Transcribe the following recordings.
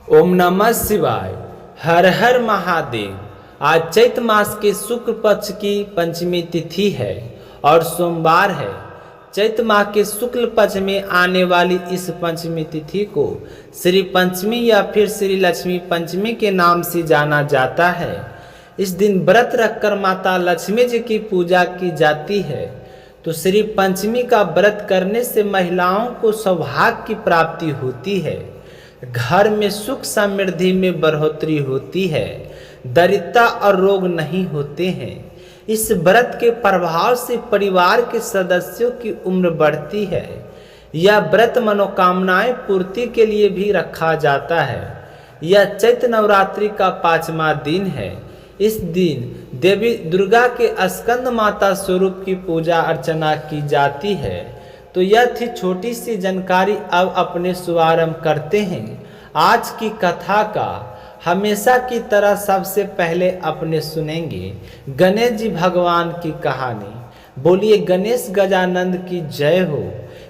ओम नमः शिवाय। हर हर महादेव। आज चैत मास के शुक्ल पक्ष की पंचमी तिथि है और सोमवार है। चैत माह के शुक्ल पक्ष में आने वाली इस पंचमी तिथि को श्री पंचमी या फिर श्री लक्ष्मी पंचमी के नाम से जाना जाता है। इस दिन व्रत रखकर माता लक्ष्मी जी की पूजा की जाती है। तो श्री पंचमी का व्रत करने से महिलाओं को सौभाग्य की प्राप्ति होती है, घर में सुख समृद्धि में बढ़ोतरी होती है, दरिद्रता और रोग नहीं होते हैं। इस व्रत के प्रभाव से परिवार के सदस्यों की उम्र बढ़ती है। यह व्रत मनोकामनाएं पूर्ति के लिए भी रखा जाता है। यह चैत्र नवरात्रि का 5वां दिन है। इस दिन देवी दुर्गा के स्कंद माता स्वरूप की पूजा अर्चना की जाती है। तो यह थी छोटी सी जानकारी। अब अपने शुभारंभ करते हैं आज की कथा का। हमेशा की तरह सबसे पहले अपने सुनेंगे गणेश जी भगवान की कहानी। बोलिए गणेश गजानंद की जय हो।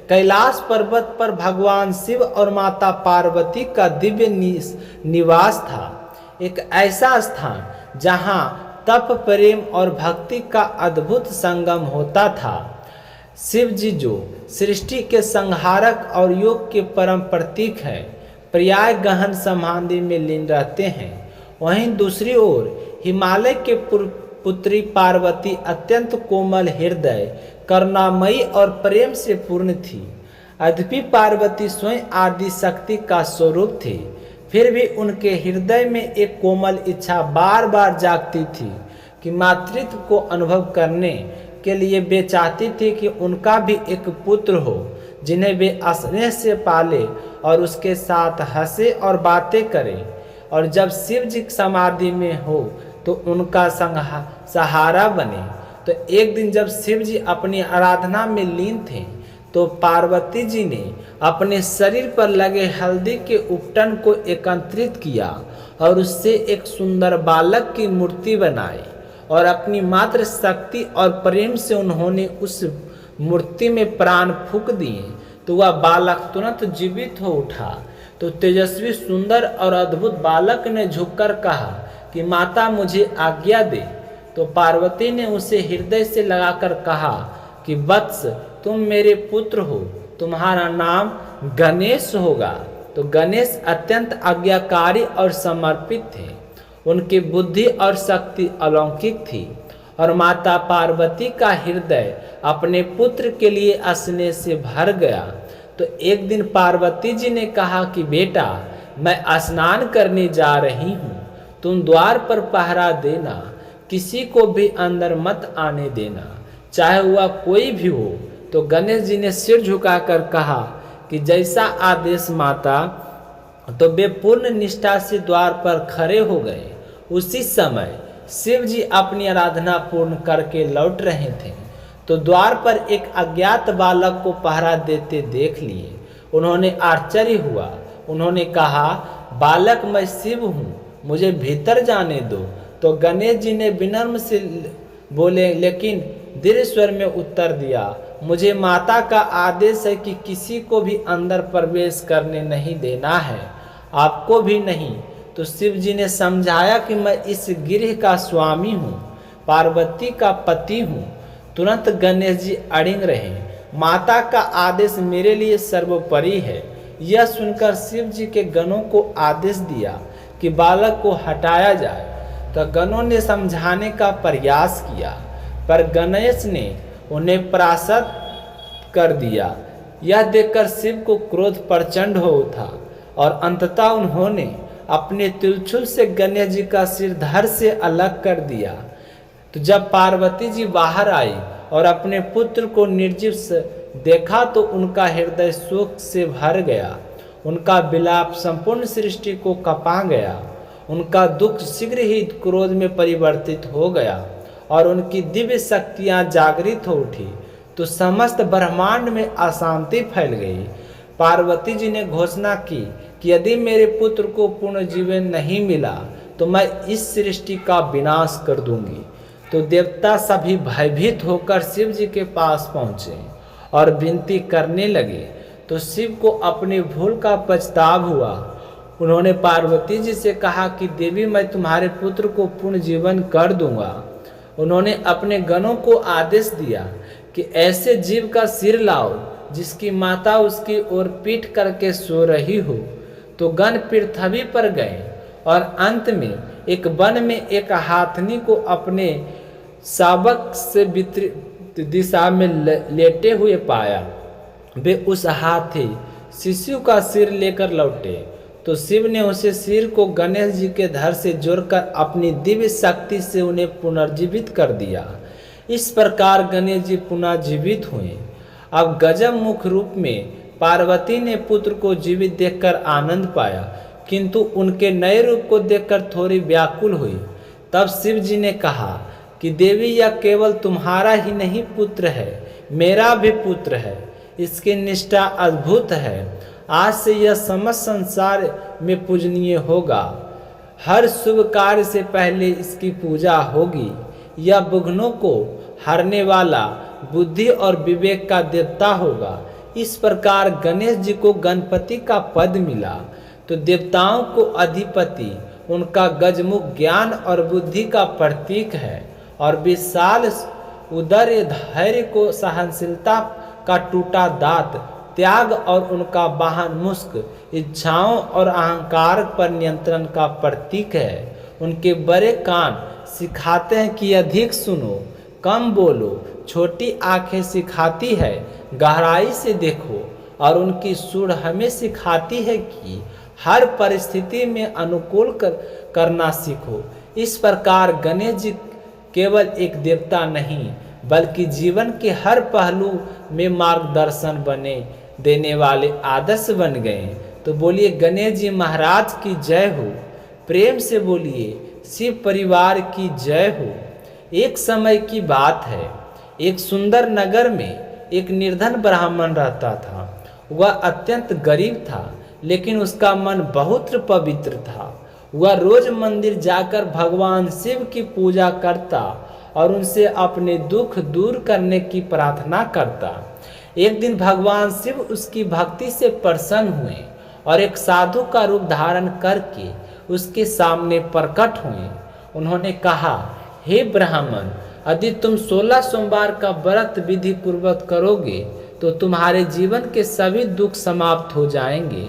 कैलाश पर्वत पर भगवान शिव और माता पार्वती का दिव्य निवास था। एक ऐसा स्थान जहां तप, प्रेम और भक्ति का अद्भुत संगम होता था। शिव जी जो सृष्टि के संहारक और योग के परम प्रतीक है, पर्याय गहन समाधि में लीन रहते हैं। वहीं दूसरी ओर हिमालय के पुत्री पार्वती अत्यंत कोमल हृदय, करुणामयी और प्रेम से पूर्ण थी। यद्यपि पार्वती स्वयं आदि शक्ति का स्वरूप थी, फिर भी उनके हृदय में एक कोमल इच्छा बार बार जागती थी कि मातृत्व को अनुभव करने के लिए वे चाहती थी कि उनका भी एक पुत्र हो, जिन्हें वे स्नेह से पाले और उसके साथ हंसे और बातें करें। और जब शिव जी समाधि में हो तो उनका सहारा बने। तो एक दिन जब शिव जी अपनी आराधना में लीन थे तो पार्वती जी ने अपने शरीर पर लगे हल्दी के उपटन को एकत्रित किया और उससे एक सुंदर बालक की मूर्ति बनाई और अपनी मात्र शक्ति और प्रेम से उन्होंने उस मूर्ति में प्राण फूंक दिए। तो वह बालक तुरंत जीवित हो उठा। तो तेजस्वी, सुंदर और अद्भुत बालक ने झुककर कहा कि माता मुझे आज्ञा दे। तो पार्वती ने उसे हृदय से लगाकर कहा कि वत्स, तुम मेरे पुत्र हो, तुम्हारा नाम गणेश होगा। तो गणेश अत्यंत आज्ञाकारी और समर्पित थे। उनकी बुद्धि और शक्ति अलौकिक थी और माता पार्वती का हृदय अपने पुत्र के लिए स्नेह से भर गया। तो एक दिन पार्वती जी ने कहा कि बेटा, मैं स्नान करने जा रही हूँ, तुम द्वार पर पहरा देना, किसी को भी अंदर मत आने देना, चाहे वह कोई भी हो। तो गणेश जी ने सिर झुकाकर कहा कि जैसा आदेश माता। तो वे पूर्ण निष्ठा से द्वार पर खड़े हो गए। उसी समय शिव जी अपनी आराधना पूर्ण करके लौट रहे थे तो द्वार पर एक अज्ञात बालक को पहरा देते देख लिए। उन्होंने आश्चर्य हुआ। उन्होंने कहा, बालक, मैं शिव हूँ, मुझे भीतर जाने दो। तो गणेश जी ने विनम्र से बोले, लेकिन दृढ़ स्वर में उत्तर दिया, मुझे माता का आदेश है कि किसी को भी अंदर प्रवेश करने नहीं देना है, आपको भी नहीं। तो शिव जी ने समझाया कि मैं इस गृह का स्वामी हूँ, पार्वती का पति हूँ। तुरंत गणेश जी अड़िग रहे। माता का आदेश मेरे लिए सर्वोपरि है। यह सुनकर शिव जी के गणों को आदेश दिया कि बालक को हटाया जाए। तो गणों ने समझाने का प्रयास किया, पर गणेश ने उन्हें परास्त कर दिया। यह देखकर शिव को क्रोध प्रचंड हो उठा और अंततः उन्होंने अपने त्रिशूल से गणेश जी का सिर धड़ से अलग कर दिया। तो जब पार्वती जी बाहर आई और अपने पुत्र को निर्जीव से देखा तो उनका हृदय शोक से भर गया। उनका विलाप संपूर्ण सृष्टि को कपा गया। उनका दुख शीघ्र ही क्रोध में परिवर्तित हो गया और उनकी दिव्य शक्तियां जागृत हो उठी। तो समस्त ब्रह्मांड में अशांति फैल गई। पार्वती जी ने घोषणा की कि यदि मेरे पुत्र को पूर्ण जीवन नहीं मिला तो मैं इस सृष्टि का विनाश कर दूंगी। तो देवता सभी भयभीत होकर शिव जी के पास पहुँचे और विनती करने लगे। तो शिव को अपनी भूल का पछतावा हुआ उन्होंने पार्वती जी से कहा कि देवी मैं तुम्हारे पुत्र को पूर्ण जीवन कर दूंगा। उन्होंने अपने गणों को आदेश दिया कि ऐसे जीव का सिर लाओ जिसकी माता उसकी ओर पीठ करके सो रही हो। तो गण पृथ्वी पर गए और अंत में एक वन में एक हाथनी को अपने शावक से विपरीत दिशा में लेटे हुए पाया। वे उस हाथी शिशु का सिर लेकर लौटे तो शिव ने उसे सिर को गणेश जी के धड़ से जोड़कर अपनी दिव्य शक्ति से उन्हें पुनर्जीवित कर दिया। इस प्रकार गणेश जी पुनः जीवित हुए। अब गजब मुख रूप में पार्वती ने पुत्र को जीवित देखकर आनंद पाया, किंतु उनके नए रूप को देखकर थोड़ी व्याकुल हुई। तब शिव जी ने कहा कि देवी यह केवल तुम्हारा ही नहीं पुत्र है, मेरा भी पुत्र है। इसकी निष्ठा अद्भुत है। आज से यह समस्त संसार में पूजनीय होगा। हर शुभ कार्य से पहले इसकी पूजा होगी। यह विघ्नों को हरने वाला, बुद्धि और विवेक का देवता होगा। इस प्रकार गणेश जी को गणपति का पद मिला तो देवताओं को अधिपति उनका गजमुख ज्ञान और बुद्धि का प्रतीक है, और विशाल उदर धैर्य को सहनशीलता का टूटा दांत, त्याग और उनका वाहन मुस्क इच्छाओं और अहंकार पर नियंत्रण का प्रतीक है। उनके बड़े कान सिखाते हैं कि अधिक सुनो, कम बोलो। छोटी आंखें सिखाती है गहराई से देखो, और उनकी सूढ़ हमें सिखाती है कि हर परिस्थिति में अनुकूल करना सीखो। इस प्रकार गणेश जी केवल एक देवता नहीं बल्कि जीवन के हर पहलू में मार्गदर्शन बने देने वाले आदर्श बन गए। तो बोलिए गणेश जी महाराज की जय हो। प्रेम से बोलिए शिव परिवार की जय हो। एक समय की बात है, एक सुंदर नगर में एक निर्धन ब्राह्मण रहता था। वह अत्यंत गरीब था, लेकिन उसका मन बहुत पवित्र था। वह रोज मंदिर जाकर भगवान शिव की पूजा करता और उनसे अपने दुख दूर करने की प्रार्थना करता। एक दिन भगवान शिव उसकी भक्ति से प्रसन्न हुए और एक साधु का रूप धारण करके उसके सामने प्रकट हुए। उन्होंने कहा, हे ब्राह्मण, यदि तुम 16 सोमवार का व्रत विधि पूर्वक करोगे तो तुम्हारे जीवन के सभी दुख समाप्त हो जाएंगे।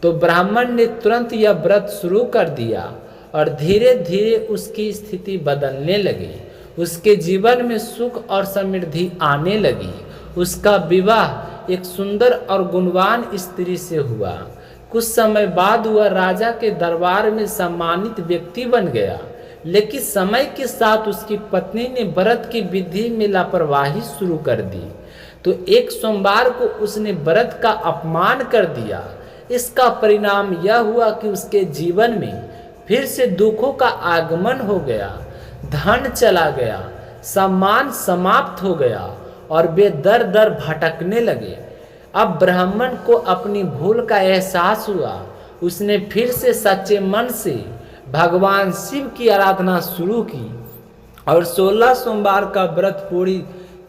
तो ब्राह्मण ने तुरंत यह व्रत शुरू कर दिया और धीरे धीरे उसकी स्थिति बदलने लगी। उसके जीवन में सुख और समृद्धि आने लगी। उसका विवाह एक सुंदर और गुणवान स्त्री से हुआ। कुछ समय बाद वह राजा के दरबार में सम्मानित व्यक्ति बन गया, लेकिन समय के साथ उसकी पत्नी ने व्रत की विधि में लापरवाही शुरू कर दी। तो एक सोमवार को उसने व्रत का अपमान कर दिया। इसका परिणाम यह हुआ कि उसके जीवन में फिर से दुखों का आगमन हो गया। धन चला गया, सम्मान समाप्त हो गया और वे दर दर भटकने लगे। अब ब्राह्मण को अपनी भूल का एहसास हुआ। उसने फिर से सच्चे मन से भगवान शिव की आराधना शुरू की और 16 सोमवार का व्रत पूरी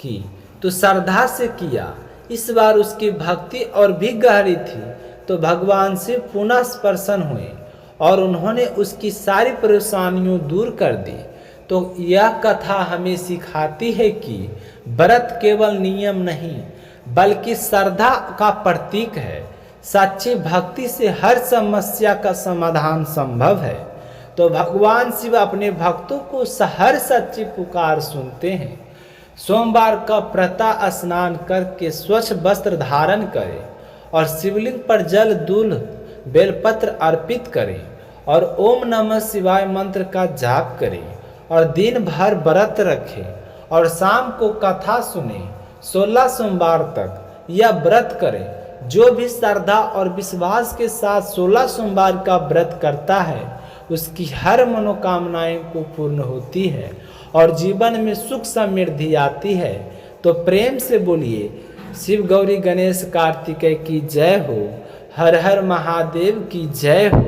की। तो श्रद्धा से किया। इस बार उसकी भक्ति और भी गहरी थी। तो भगवान शिव पुनः प्रसन्न हुए और उन्होंने उसकी सारी परेशानियों दूर कर दी। तो यह कथा हमें सिखाती है कि व्रत केवल नियम नहीं बल्कि श्रद्धा का प्रतीक है। सच्ची भक्ति से हर समस्या का समाधान संभव है। तो भगवान शिव अपने भक्तों को हर सच्ची पुकार सुनते हैं। सोमवार का प्रातः स्नान करके स्वच्छ वस्त्र धारण करें और शिवलिंग पर जल, दूध, बेलपत्र अर्पित करें और ओम नमः शिवाय मंत्र का जाप करें और दिन भर व्रत रखें और शाम को कथा सुने। 16 सोमवार तक यह व्रत करें। जो भी श्रद्धा और विश्वास के साथ 16 सोमवार का व्रत करता है उसकी हर मनोकामनाएं को पूर्ण होती है और जीवन में सुख समृद्धि आती है। तो प्रेम से बोलिए शिव गौरी गणेश कार्तिकेय की जय हो। हर हर महादेव की जय हो।